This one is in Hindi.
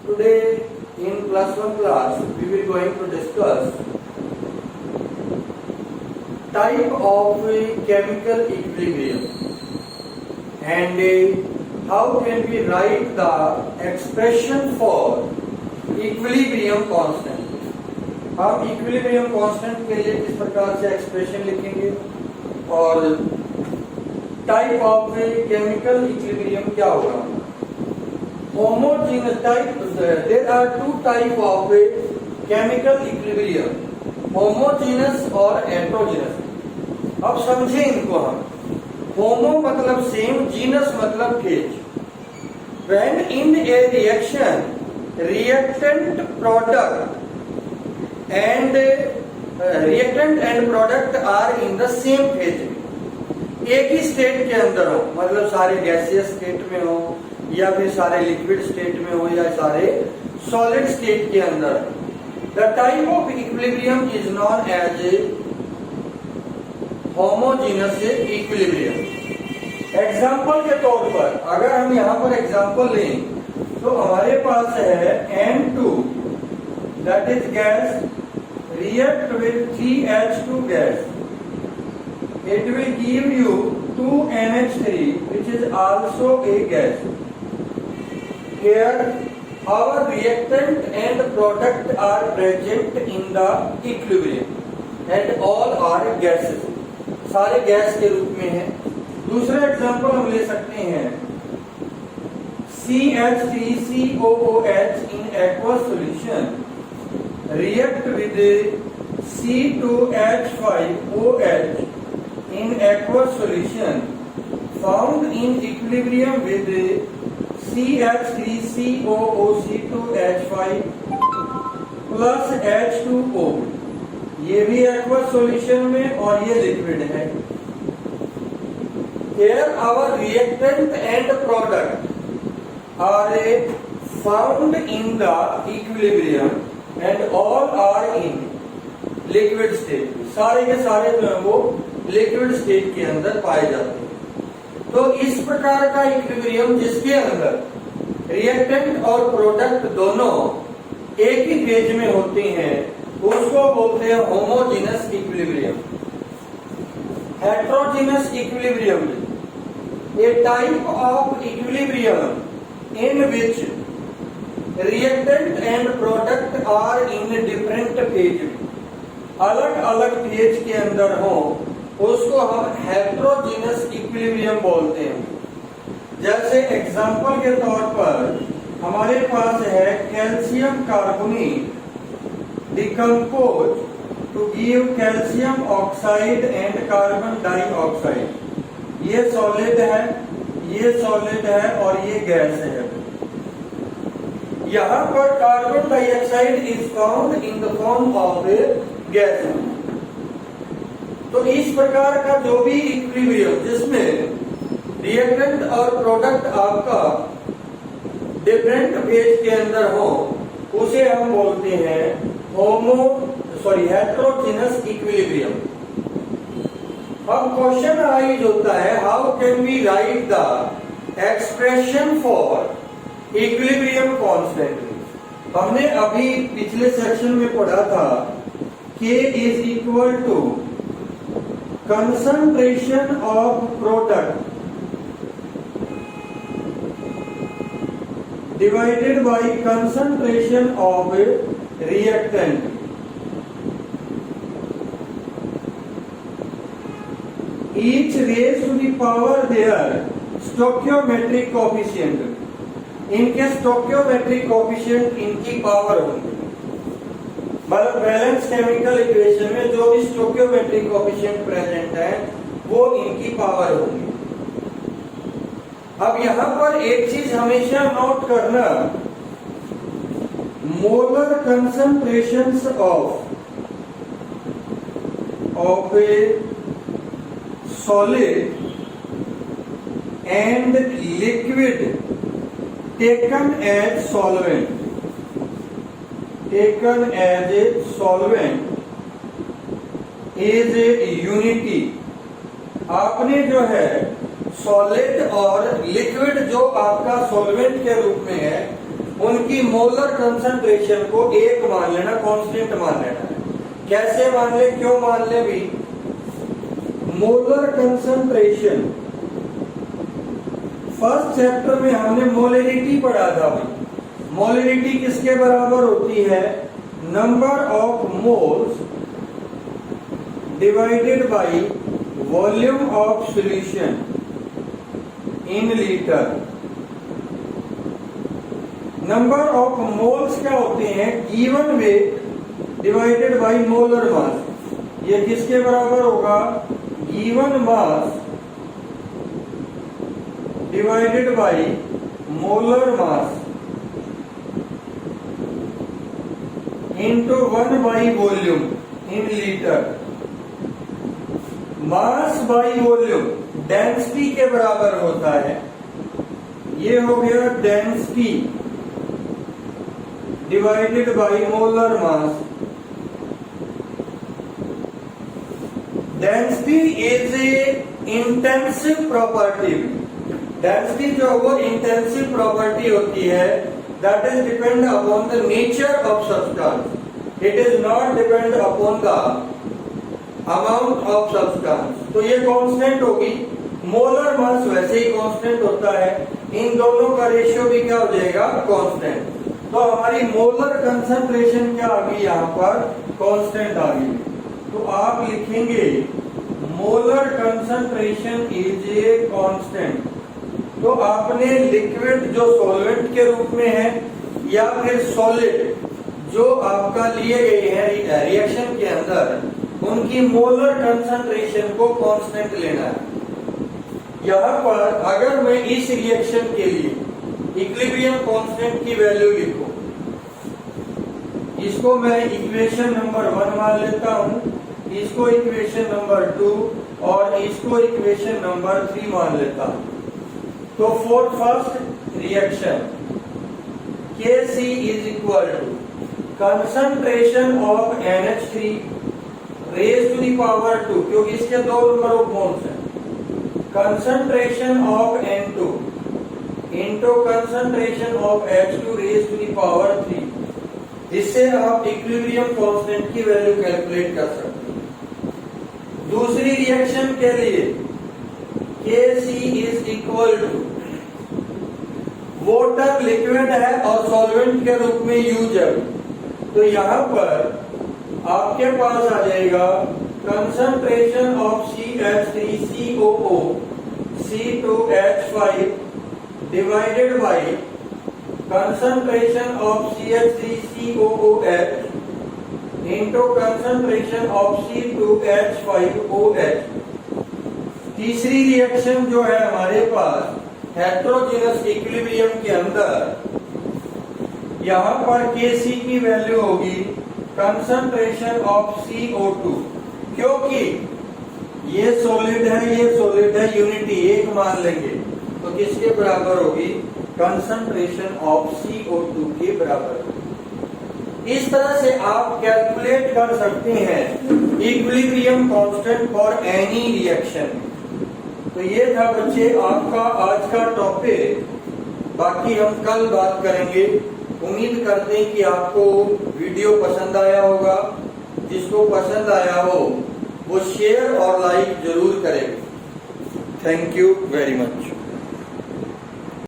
Today in plus 1 class we will going to discuss type of chemical equilibrium and how can we write the expression for equilibrium constant. हम equilibrium constant के लिए किस प्रकार से expression लिखेंगे और type of chemical equilibrium क्या होगा. Homogeneous type, there are two type of chemical equilibrium, homogeneous और heterogeneous. अब समझें इनको हम. होमो मतलब सेम, जीनस मतलब phase. When in a reaction, reactant and product are in the same phase. एक ही स्टेट के अंदर हो, मतलब सारे गैसियस स्टेट में हो या फिर सारे लिक्विड स्टेट में हो या सारे सॉलिड स्टेट के अंदर. The type of equilibrium is known as a homogeneous equilibrium. Example के तौर पर अगर हम यहाँ पर एग्जाम्पल लें तो हमारे पास है N2 that is gas react with 3H2 gas. It will give you 2NH3 which is also a gas. Here our reactant and product are present in the equilibrium and all are gases. सारे गैस के रूप में है. दूसरा एग्जांपल हम ले सकते हैं CH3COOH in aqueous solution react with C2H5OH in aqueous solution found in equilibrium with CH3COOC2H5 plus H2O. ये भी aqueous solution में और ये liquid है. Here our reactant and product are found in the equilibrium and all are in liquid state. सारे के सारे जो है वो लिक्विड स्टेट के अंदर पाए जाते हैं. तो इस प्रकार का इक्विलिब्रियम जिसके अंदर रिएक्टेंट और प्रोडक्ट दोनों एक ही फेज में होते हैं उसको बोलते हैं homogeneous equilibrium. Heterogeneous equilibrium a type of equilibrium in which reactant and product are in different phase. अलग अलग फेज के अंदर हो उसको हम हेटेरोजेनस इक्विलिब्रियम बोलते हैं. जैसे एग्जांपल के तौर पर हमारे पास है calcium carbonate decompose to give calcium oxide and carbon dioxide. ये सॉलिड है, ये सॉलिड है और ये गैस है. यहाँ पर carbon dioxide is found in the form of gas. तो इस प्रकार का जो भी इक्विलिब्रियम जिसमें रिएक्टेंट और प्रोडक्ट आपका डिफरेंट फेज के अंदर हो उसे हम बोलते हैं हेटेरोजेनस इक्विलिब्रियम. अब क्वेश्चन राइज होता है how can we write the expression for equilibrium constant. हमने अभी पिछले सेक्शन में पढ़ा था K is equal to concentration of product divided by concentration of reactant. Each raised to the power their stoichiometric coefficient. इनके stoichiometric coefficient इनकी पावर होंगे. मतलब बैलेंस केमिकल इक्वेशन में जो भी स्टोइकियोमेट्रिक कोएफिशिएंट प्रेजेंट है वो इनकी पावर होगी. अब यहां पर एक चीज हमेशा नोट करना, molar concentrations of a solid and liquid taken as solvent is a unity. आपने जो है सॉलिड और लिक्विड जो आपका सॉल्वेंट के रूप में है उनकी मोलर कंसंट्रेशन को एक मान लेना, कांस्टेंट मान लेना। कैसे मान ले, क्यों मान ले भी? मोलर कंसंट्रेशन फर्स्ट चैप्टर में हमने मोलरिटी पढ़ा था भाई। मोलरिटी किसके बराबर होती है? Number of moles divided by volume of solution in litre. Number of moles क्या होते हैं? Given weight divided by molar mass. ये किसके बराबर होगा? Given mass divided by molar mass into 1 by volume in litre. Mass by volume density के बराबर होता है। ये हो गया density divided by molar mass. Density is a intensive property. Density जो वो इंटेंसिव प्रॉपर्टी होती है, that is depend upon the nature of substance. It is not depend upon the amount of substance. तो ये कांस्टेंट होगी। मोलर मास वैसे ही कांस्टेंट होता है, इन दोनों का रेशियो भी क्या हो जाएगा? कांस्टेंट। तो हमारी मोलर कंसंट्रेशन क्या आ गई? यहाँ पर कांस्टेंट आ गई। तो आप लिखेंगे molar concentration is a constant. तो आपने लिक्विड जो सॉल्वेंट के रूप में है या फिर सॉलिड जो आपका लिए गए हैं रिएक्शन के अंदर, उनकी मोलर कंसंट्रेशन को कांस्टेंट लेना है। यहां पर अगर मैं इस रिएक्शन के लिए इक्विलिब्रियम कांस्टेंट की वैल्यू लिखूं, इसको मैं इक्वेशन नंबर 1 मान लेता हूं, इसको इक्वेशन नंबर 2 और इसको इक्वेशन नंबर 3 मान लेता हूं। तो for first reaction Kc is equal to concentration of NH3 raise to the power 2, क्योंकि इसके 2 नंबर ऑफ मोल्स हैं, concentration of N2 into concentration of H2 raise to the power 3। इससे आप इक्विलिब्रियम कांस्टेंट की वैल्यू कैलकुलेट कर सकते हैं। दूसरी रिएक्शन के लिए Kc is equal to, water liquid है और सॉल्वेंट के रूप में यूज है, तो यहां पर आपके पास आ जाएगा concentration of CH3COO C2H5 divided by concentration of CH3COOH into concentration of C2H5OH। तीसरी रिएक्शन जो है हमारे पास हेटेरोजेनस इक्विलिब्रियम के अंदर, यहां पर Kc की वैल्यू होगी कंसंट्रेशन ऑफ CO2, क्योंकि ये सॉलिड है ये सॉलिड है, यूनिटी एक मान लेंगे तो किसके बराबर होगी? कंसंट्रेशन ऑफ CO2 के बराबर। इस तरह से आप कैलकुलेट कर सकते हैं equilibrium constant for any reaction. तो ये था बच्चे आपका आज का टॉपिक। बाकी हम कल बात करेंगे। उम्मीद करते हैं कि आपको वीडियो पसंद आया होगा। जिसको पसंद आया हो वो शेयर और लाइक जरूर करें। Thank you very much.